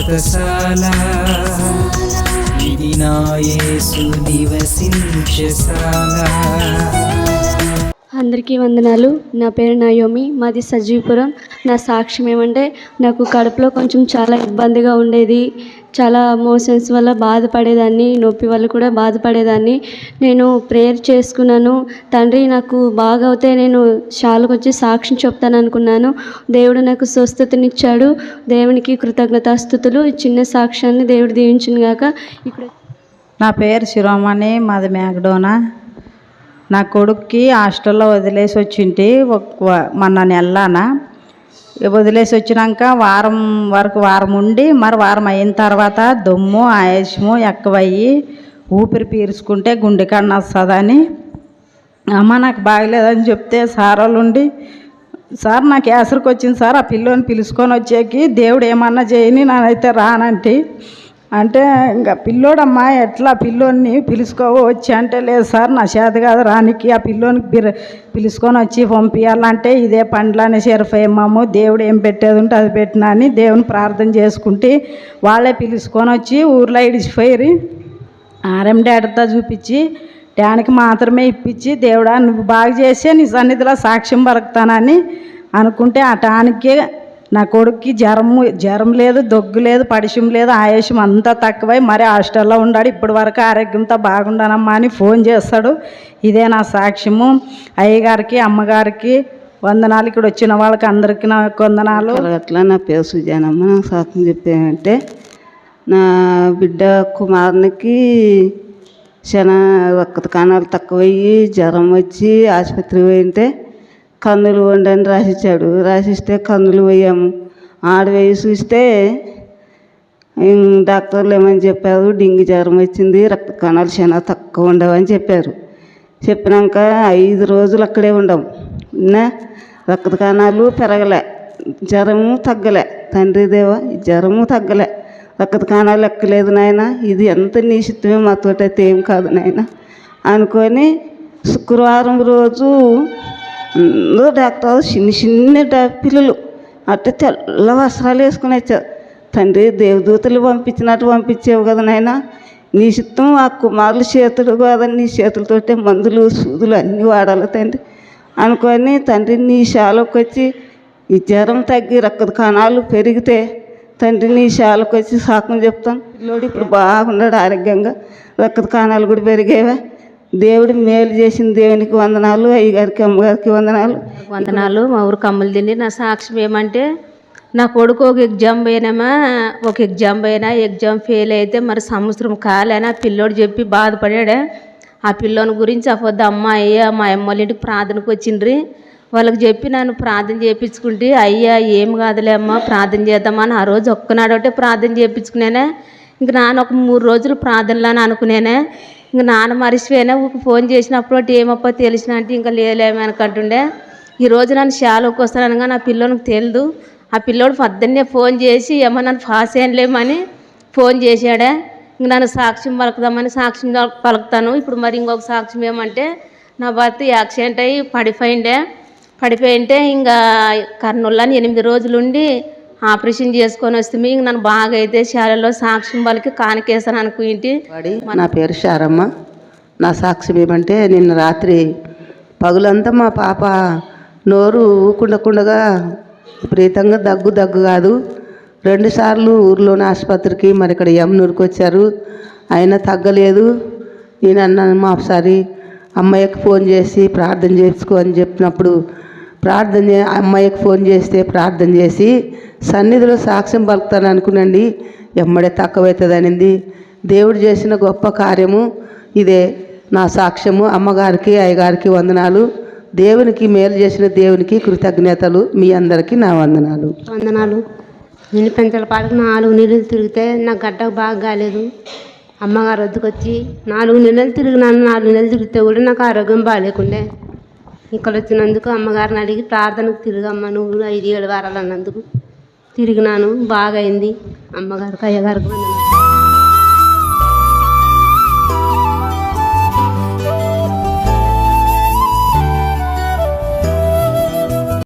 వ్రతశాల ఇది నా యేసు నివసించశాల. అందరికీ వందనాలు. నా పేరు నయోమి, మాది సజీవపురం. నా సాక్ష్యం ఏమంటే, నాకు కడుపులో కొంచెం చాలా ఇబ్బందిగా ఉండేది. చాలా మోషన్స్ వల్ల బాధపడేదాన్ని, నొప్పి వల్ల కూడా బాధపడేదాన్ని. నేను ప్రేయర్ చేసుకున్నాను, తండ్రి నాకు బాగా అవుతే నేను షాలకు వచ్చి సాక్ష్యం చెప్తాను అనుకున్నాను. దేవుడు నాకు స్వస్థతనిచ్చాడు. దేవునికి కృతజ్ఞతాస్తుతులు. ఈ చిన్న సాక్ష్యాన్ని దేవుడు దీవించును గాక. ఇప్పుడు నా పేరు శిరోమణి, మాది మేకడోనా. నా కొడుక్కి హాస్టల్లో వదిలేసి వచ్చింటి మొన్న నెలన. వదిలేసి వచ్చినాక వారం ఉండి మరి వారం అయిన తర్వాత దమ్ము ఆయాసము ఎక్కువయ్యి ఊపిరి పీల్చుకుంటే గుండె కన్నా వస్తుందని అమ్మ నాకు బాగలేదని చెప్తే సార్ వాళ్ళు ఉండి, సార్ నాకు యాసరికి వచ్చింది సార్, ఆ పిల్లోని పిలుచుకొని వచ్చేకి దేవుడు ఏమన్నా చేయని నానైతే రానంటే అంటే ఇంకా పిల్లోడమ్మా ఎట్లా పిల్లోని పిలుచుకోవచ్చు అంటే, లేదు సార్ నా చేత కాదు రానికి, ఆ పిల్లోనికి పిలుచుకొని వచ్చి పంపించాలంటే ఇదే పండ్లని సరిపోయమ్మాము, దేవుడు ఏం పెట్టేది ఉంటే అది పెట్టినా అని దేవుని ప్రార్థన చేసుకుంటే వాళ్ళే పిలుచుకొని వచ్చి ఊర్లో ఇడిచిపోయి ఆర్ఎం డాక్టర్తో చూపించి డానికి మాత్రమే ఇప్పించి, దేవుడా నువ్వు బాగా చేసే నీ సన్నిధిలో సాక్ష్యం పలుకుతానని అనుకుంటే ఆ టానికే నా కొడుక్కి జ్వరం లేదు, దగ్గు లేదు, పడిశం లేదు, ఆయాసం అంతా తక్కువై మరి హాస్టల్లో ఉన్నాడు. ఇప్పటి వరకు ఆరోగ్యంతో బాగుండానమ్మా అని ఫోన్ చేస్తాడు. ఇదే నా సాక్ష్యము. అయ్యగారికి అమ్మగారికి వందనాలు, ఇక్కడ వచ్చిన వాళ్ళకి అందరికీ నా వందనాలు. అట్లా నా పేరు సుజానమ్మ. నాకు సాక్ష్యం చెప్పామంటే, నా బిడ్డ కుమారునికి చాలా రక్త కణాలు తక్కువయ్యి జ్వరం వచ్చి ఆసుపత్రికి పోయింటే కందులు వండని రాసిచ్చాడు. రాసిస్తే కందులు పోయాము. ఆడ వేయి చూస్తే డాక్టర్లు ఏమని చెప్పారు, డెంగ్యూ జ్వరం వచ్చింది, రక్త కణాలు చాలా తక్కువ ఉండవని చెప్పారు. చెప్పినాక 5 రోజులు అక్కడే ఉండము. రక్త కణాలు పెరగలే, జ్వరము తగ్గలే. తండ్రి దేవా, జ్వరము తగ్గలే, రక్త కణాలు ఎక్కలేదు నాయన, ఇది ఎంత నీ చిత్తమే, మాతోటైతే ఏం కాదు నాయన అనుకొని శుక్రవారం రోజు అందరూ డాక్టర్ చిన్న పిల్లలు అట్టే తెల్ల వస్త్రాలు వేసుకుని వచ్చారు. తండ్రి దేవదూతలు పంపించినట్టు పంపించేవు కదా నాయన, నీ చిత్తం ఆ కుమారులు చేతులు కదా, నీ చేతులతోటే మందులు సూదులు అన్నీ వాడాలి తండ్రి అనుకొని, తండ్రి నీ శాలకు వచ్చి ఈ జ్వరం తగ్గి రక్త కణాలు పెరిగితే తండ్రి నీ శాలకు వచ్చి సాకుని చెప్తాను. పిల్లోడు ఇప్పుడు బాగున్నాడు ఆరోగ్యంగా, రక్త కణాలు కూడా పెరిగేవా. దేవుడు మేలు చేసిన దేవునికి వందనాలు, అయ్యగారికి అమ్మగారికి వందనాలు. మా ఊరు కమ్మలు తిండి. నా సాక్ష్యం ఏమంటే, నా కొడుకు ఒక ఎగ్జామ్ పోయినా ఎగ్జామ్ ఫెయిల్ అయితే మరి సంవత్సరం కాలేనా పిల్లోడు చెప్పి బాధపడాడే. ఆ పిల్లోని గురించి అపోద్దు అమ్మాయి మా అమ్మ ఇంటికి ప్రార్థనకు వచ్చిండ్రి. వాళ్ళకి చెప్పి నన్ను ప్రార్థన చేయించుకుంటే, అయ్యా ఏం కాదులే అమ్మ ప్రార్థన చేద్దామని ఆ రోజు ఒక్కనాడు ఒకటే ప్రార్థన చేయించుకునేనే. ఇంక నాన్న ఒక 3 రోజులు ప్రార్థనలని అనుకునేనే. ఇంక నాన్న మరిచిపోయినా ఫోన్ చేసినప్పుడు ఏమప్ప తెలిసిన అంటే ఇంకా లేలేమనుకుంటుండే. ఈరోజు నన్ను షాలోకి వస్తాననగా నా పిల్లోనికి తెలియదు. ఆ పిల్లోడు పొద్దున్నే ఫోన్ చేసి ఏమో నన్ను పాస్ అయ్యలేమని ఫోన్ చేశాడే. ఇంక నన్ను సాక్ష్యం పలుకుదామని సాక్ష్యం పలుకుతాను. ఇప్పుడు మరి ఇంకొక సాక్ష్యం ఏమంటే, నా భర్త యాక్సిడెంట్ అయ్యి పడిపోయింటే ఇంకా కర్నూలుని 8 రోజులు ఉండి ఆపరేషన్ చేసుకొని వస్తే ఇంక నన్ను బాగా అయితే శాలలో సాక్ష్యం వాళ్ళకి కానికేసాను అనుకుంటి. నా పేరు శారమ్మ. నా సాక్ష్యం ఏమంటే, నిన్న రాత్రి పగులంతా మా పాప నోరు ఊకుండకుండగా విపరీతంగా దగ్గు కాదు. 2 సార్లు ఊర్లోని ఆసుపత్రికి మరి ఇక్కడ యమునూరుకి వచ్చారు, అయినా తగ్గలేదు. నేను అన్నాను మా ఒకసారి అమ్మాయికి ఫోన్ చేసి ప్రార్థన చేసుకో అని చెప్పినప్పుడు అమ్మాయికి ఫోన్ చేస్తే ప్రార్థన చేసి సన్నిధిలో సాక్ష్యం పలుకుతాను అనుకునండి, ఎమ్మడే తక్కువవుతుంది అనింది. దేవుడు చేసిన గొప్ప కార్యము ఇదే నా సాక్ష్యము. అమ్మగారికి అయ్యగారికి వందనాలు. దేవునికి మేలు చేసిన దేవునికి కృతజ్ఞతలు. మీ అందరికీ నా వందనాలు. నేను పెంచల పాటకు 4 నెలలు తిరిగితే నా గడ్డకు బాగా కాలేదు. అమ్మగారు వద్దకొచ్చి 4 నెలలు తిరిగినాను. 4 నెలలు తిరిగితే కూడా నాకు ఆరోగ్యం బాగాలేకుండే. ఇక్కడ వచ్చినందుకు అమ్మగారిని అడిగి ప్రార్థనకు తిరిగమ్మ నువ్వు 5-7 వారాలు అన్నందుకు తిరిగినాను, బాగా అయింది. అమ్మగారికి అయ్యగారికి వందనాలు.